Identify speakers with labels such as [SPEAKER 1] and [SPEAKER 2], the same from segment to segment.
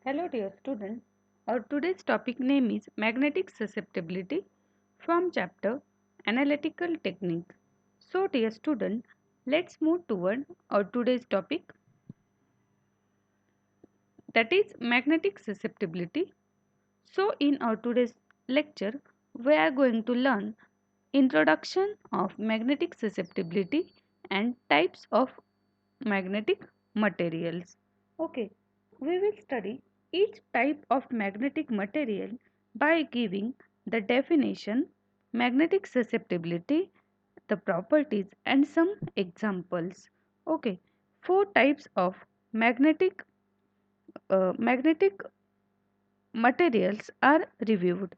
[SPEAKER 1] Hello dear student. Our today's topic name is magnetic susceptibility from chapter analytical technique. So dear student, let's move toward our today's topic, that is magnetic susceptibility. So in our today's lecture we are going to learn introduction of magnetic susceptibility and types of magnetic materials. Okay, we will study each type of magnetic material by giving the definition, magnetic susceptibility, the properties and some examples. Okay, four types of magnetic materials are reviewed: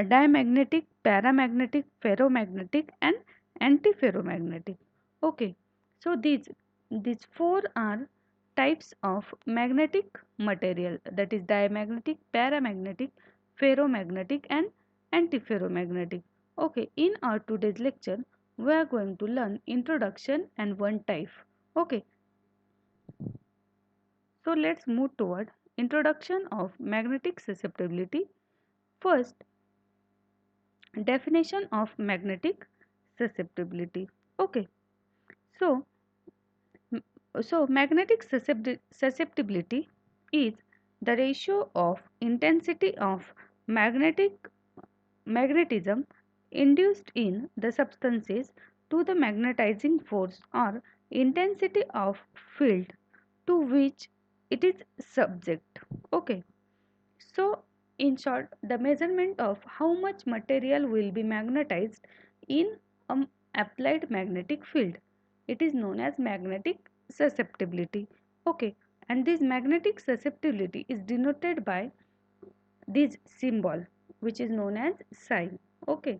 [SPEAKER 1] diamagnetic, paramagnetic, ferromagnetic and antiferromagnetic. Okay, so these four are types of magnetic material, that is diamagnetic, paramagnetic, ferromagnetic and antiferromagnetic. Okay, in our today's lecture we are going to learn introduction and one type. Okay, so let's move toward introduction of magnetic susceptibility. First, definition of magnetic susceptibility. Okay, so magnetic susceptibility is the ratio of intensity of magnetic magnetism induced in the substances to the magnetizing force or intensity of field to which it is subject. Okay, so in short, the measurement of how much material will be magnetized in an applied magnetic field, it is known as magnetic susceptibility. Okay, and this magnetic susceptibility is denoted by this symbol, which is known as psi. Okay,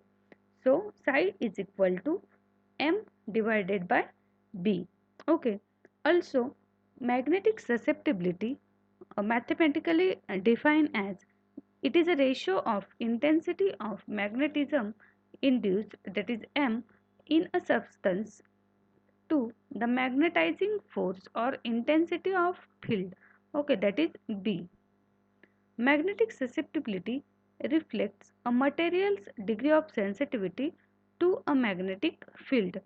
[SPEAKER 1] so psi is equal to m divided by b. Okay, also magnetic susceptibility mathematically defined as, it is a ratio of intensity of magnetism induced, that is M, in a substance to the magnetizing force or intensity of field, okay, that is B. Magnetic susceptibility reflects a material's degree of sensitivity to a magnetic field.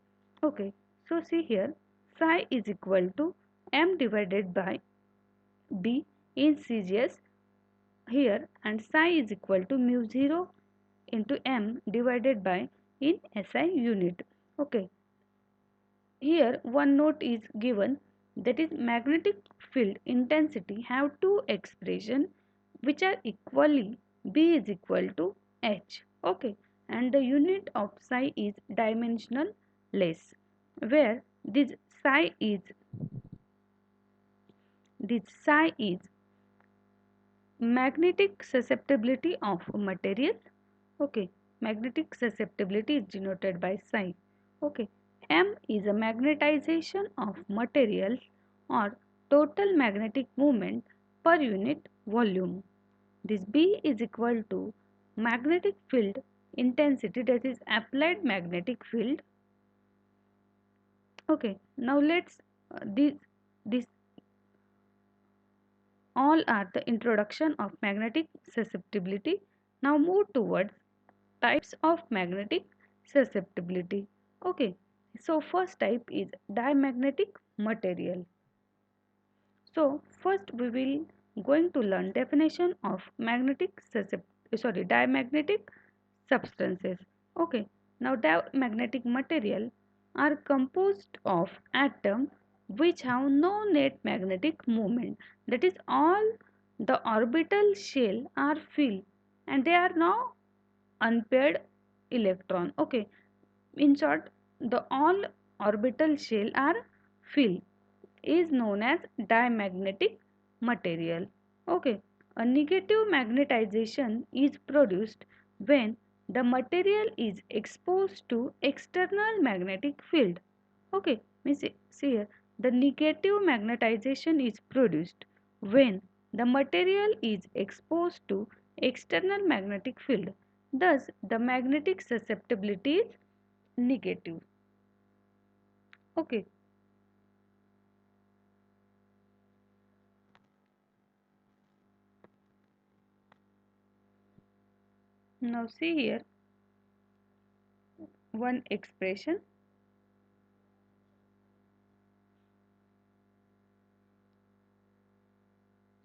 [SPEAKER 1] Okay, so see here, psi is equal to M divided by B in CGS here, and psi is equal to mu 0 into m divided by in SI unit. Okay, here one note is given, that is magnetic field intensity have two expression which are equally, B is equal to H. Okay, and the unit of psi is dimensional less, where this psi is magnetic susceptibility of a material. Okay, magnetic susceptibility is denoted by psi. Okay, M is a magnetization of materials or total magnetic moment per unit volume. This B is equal to magnetic field intensity, that is applied magnetic field. Okay, now let's this all are the introduction of magnetic susceptibility. Now move towards types of magnetic susceptibility. Okay, so first type is diamagnetic material. So first we will going to learn definition of diamagnetic substances. Okay, now diamagnetic material are composed of atoms which have no net magnetic moment, that is all the orbital shell are filled and they are now unpaired electron. Okay, in short, the all orbital shell are filled is known as diamagnetic material. Okay, a negative magnetization is produced when the material is exposed to external magnetic field. Okay, means see here, the negative magnetization is produced when the material is exposed to external magnetic field. Thus, the magnetic susceptibility is negative. Okay, Now see here one expression.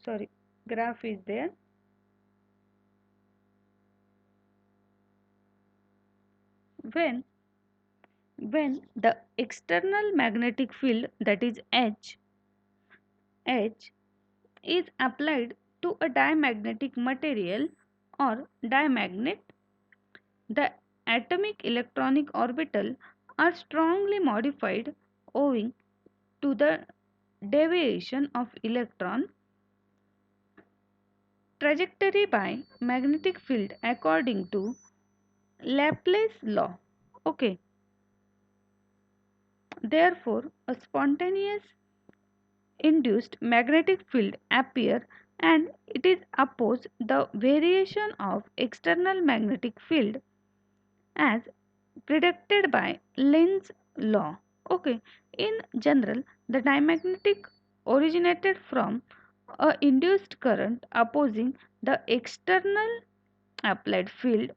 [SPEAKER 1] Sorry, graph is there. When the external magnetic field, that is H is applied to a diamagnetic material or diamagnet, the atomic electronic orbital are strongly modified owing to the deviation of electron trajectory by magnetic field according to Laplace law. Okay, therefore a spontaneous induced magnetic field appear, and it is opposed the variation of external magnetic field as predicted by Lenz's law. Okay, in general, the diamagnetic originated from a induced current opposing the external applied field.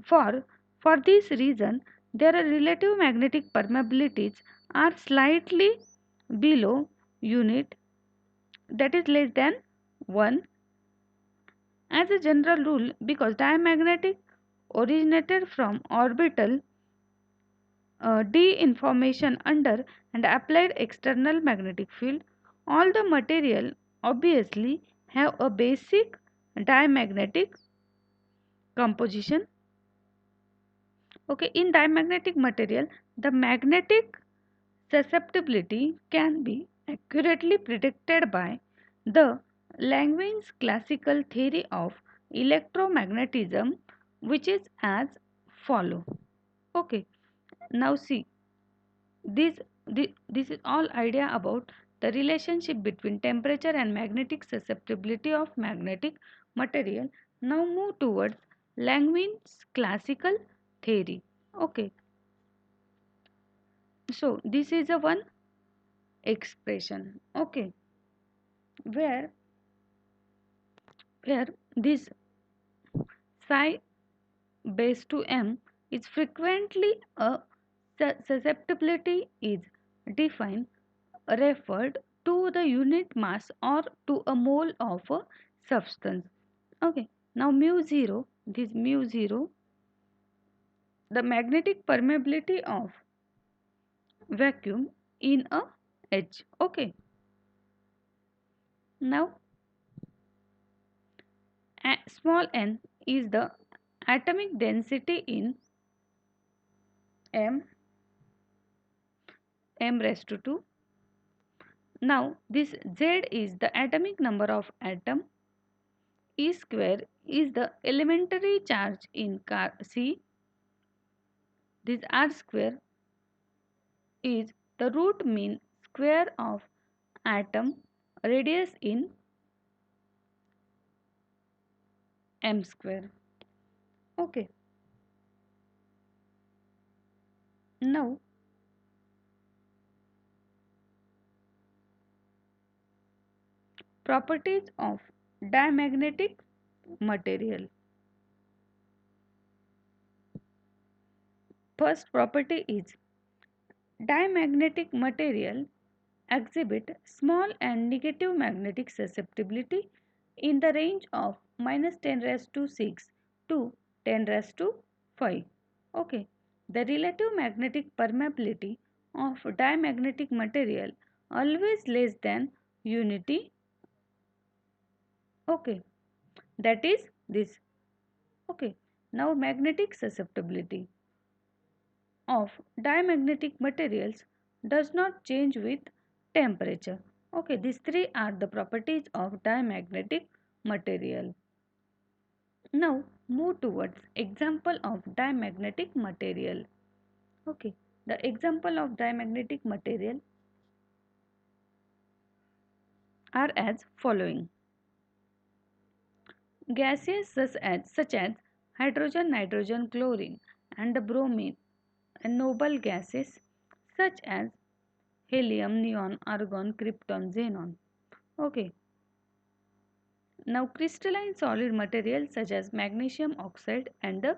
[SPEAKER 1] For for this reason, their relative magnetic permeabilities are slightly below unit, that is less than 1, as a general rule. Because diamagnetic originated from orbital deformation under and applied external magnetic field, all the material obviously have a basic diamagnetic composition. Okay, in diamagnetic material, the magnetic susceptibility can be accurately predicted by the Langevins classical theory of electromagnetism, which is as follow. Okay, now see, this, this is all idea about the relationship between temperature and magnetic susceptibility of magnetic material. Now move towards Langevins classical theory. Okay, so this is a one expression. Okay, where this psi base to m is frequently a susceptibility is defined referred to the unit mass or to a mole of a substance. Okay, now mu 0, this mu 0, the magnetic permeability of vacuum in a H. Okay, now small n is the atomic density in m raised to 2. Now this Z is the atomic number of atom. E square is the elementary charge in C. This R square is the root mean square of atom radius in m square. Okay. Now properties of diamagnetic material. First property is diamagnetic material exhibit small and negative magnetic susceptibility in the range of -10 raised to 6 to 10 raised to 5. Okay, the relative magnetic permeability of diamagnetic material always less than unity. Okay, that is this. Okay, now magnetic susceptibility of diamagnetic materials does not change with temperature. Okay, these three are the properties of diamagnetic material. Now move towards example of diamagnetic material. Okay, the example of diamagnetic material are as following. Gases such as hydrogen, nitrogen, chlorine and the bromine, and noble gases such as helium, neon, argon, krypton, xenon. Okay, Now crystalline solid materials such as magnesium oxide and the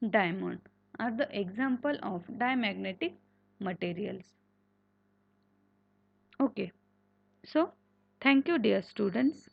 [SPEAKER 1] diamond are the example of diamagnetic materials. Okay, so thank you dear students.